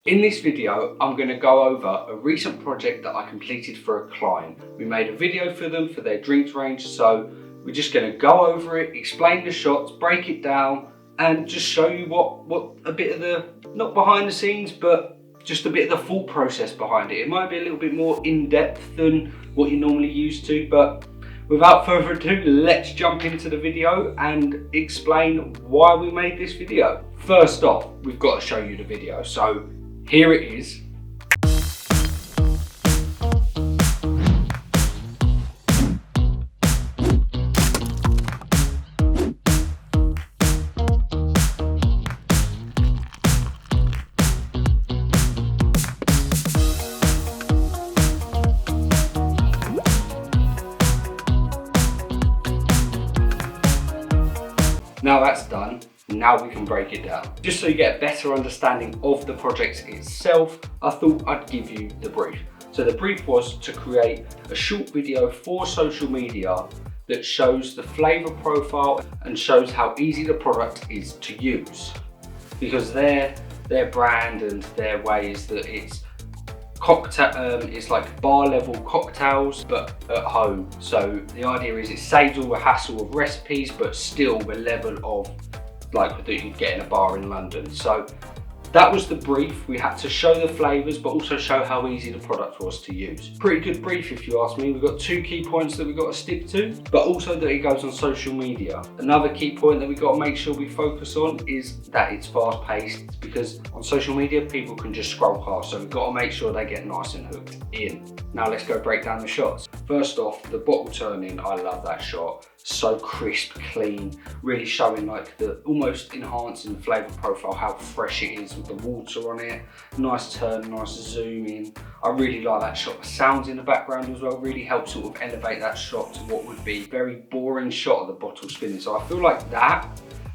In this video, I'm going to go over a recent project that I completed for a client. We made a video for them for their drinks range, so we're just going to go over it, explain the shots, break it down, and just show you what a bit of the, not behind the scenes, but just a bit of the thought process behind it. It might be a little bit more in-depth than what you're normally used to, but without further ado, let's jump into the video and explain why we made this video. First off, we've got to show you the video. So here it is. Now that's done, now we can break it down. Just so you get a better understanding of the project itself, I thought I'd give you the brief. So the brief was to create a short video for social media that shows the flavour profile and shows how easy the product is to use. Because their brand and their way is that it's it's like bar level cocktails but at home. So the idea is it saves all the hassle of recipes but still the level of like that you'd get in a bar in London. So that was the brief. We had to show the flavours but also show how easy the product was to use. Pretty good brief if you ask me. We've got 2 key points that we've got to stick to, but also that it goes on social media. Another key point that we've got to make sure we focus on is that it's fast paced, because on social media people can just scroll past, so we've got to make sure they get nice and hooked in. Now let's go break down the shots. First off, the bottle turning, I love that shot. So crisp, clean, really showing like the almost enhancing the flavour profile, how fresh it is with the water on it. Nice turn, nice zoom in. I really like that shot. The sounds in the background as well really help sort of elevate that shot to what would be a very boring shot of the bottle spinning. So I feel like that,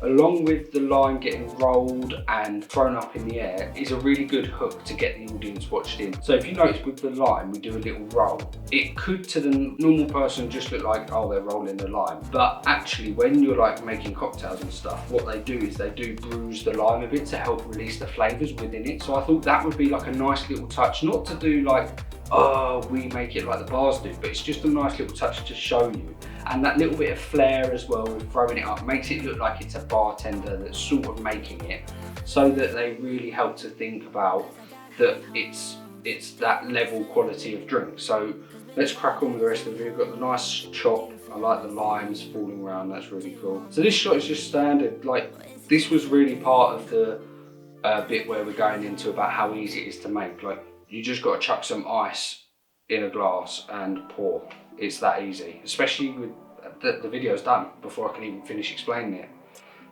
along with the lime getting rolled and thrown up in the air, is a really good hook to get the audience watched in. So if you notice with the lime, we do a little roll. It could to the normal person just look like, oh, they're rolling the lime. But actually when you're like making cocktails and stuff, what they do is they do bruise the lime a bit to help release the flavours within it. So I thought that would be like a nice little touch, not to do like, oh, we make it like the bars do, but it's just a nice little touch to show you. And that little bit of flair as well with throwing it up makes it look like it's a bartender that's sort of making it, so that they really help to think about that it's that level quality of drink. So let's crack on with the rest of the video. We've got the nice chop. I like the limes falling around, that's really cool. So this shot is just standard. Like, this was really part of the bit where we're going into about how easy it is to make. Like, you just got to chuck some ice in a glass and pour. It's that easy, especially with the video's done before I can even finish explaining it.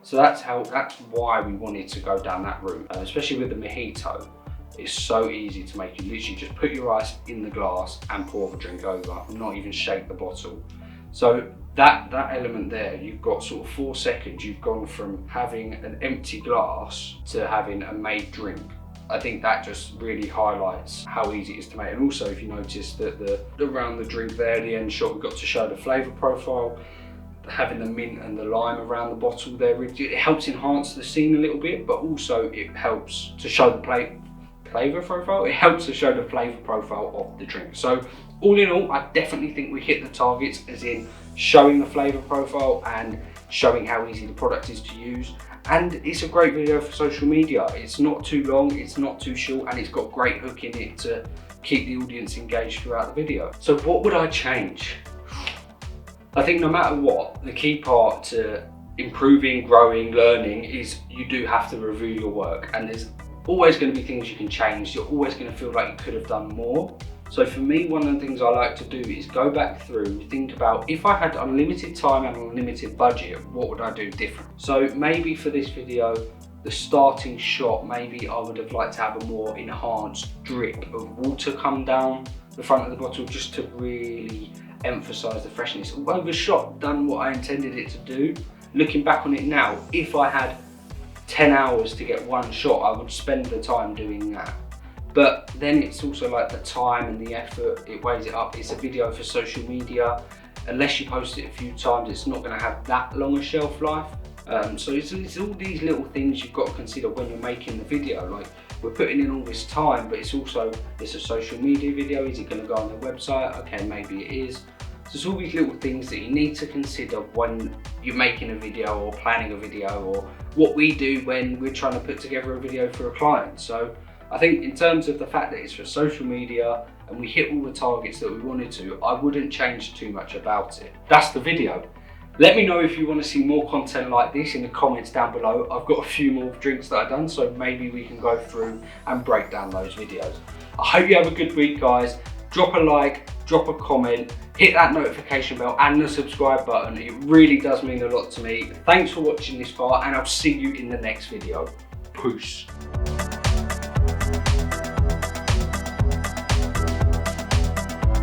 So that's why we wanted to go down that route, especially with the mojito. It's so easy to make. You literally just put your ice in the glass and pour the drink over, not even shake the bottle. So that element there, you've got sort of 4 seconds, you've gone from having an empty glass to having a made drink. I think that just really highlights how easy it is to make. And also, if you notice that around the drink there, the end shot, we've got to show the flavour profile. Having the mint and the lime around the bottle there, it helps enhance the scene a little bit, but also it helps to show the flavour profile. It helps to show the flavour profile of the drink. So all in all, I definitely think we hit the targets, as in showing the flavour profile and showing how easy the product is to use. And it's a great video for social media. It's not too long, it's not too short, and it's got great hook in it to keep the audience engaged throughout the video. So what would I change? I think no matter what, the key part to improving, growing, learning is you do have to review your work, and there's always going to be things you can change. You're always going to feel like you could have done more. So for me, one of the things I like to do is go back through, think about, if I had unlimited time and unlimited budget, what would I do different? So maybe for this video, the starting shot, maybe I would have liked to have a more enhanced drip of water come down the front of the bottle, just to really emphasize the freshness. Although the shot done what I intended it to do, looking back on it now, if I had 10 hours to get one shot, I would spend the time doing that. But then it's also like the time and the effort, it weighs it up. It's a video for social media. Unless you post it a few times, it's not going to have that long a shelf life. So it's all these little things you've got to consider when you're making the video. Like, we're putting in all this time, but it's a social media video. Is it going to go on the website? Okay, maybe it is. So it's all these little things that you need to consider when you're making a video or planning a video, or what we do when we're trying to put together a video for a client. So I think in terms of the fact that it's for social media and we hit all the targets that we wanted to, I wouldn't change too much about it. That's the video. Let me know if you want to see more content like this in the comments down below. I've got a few more drinks that I've done, so maybe we can go through and break down those videos. I hope you have a good week, guys. Drop a like, drop a comment, hit that notification bell and the subscribe button. It really does mean a lot to me. Thanks for watching this far, and I'll see you in the next video. Peace.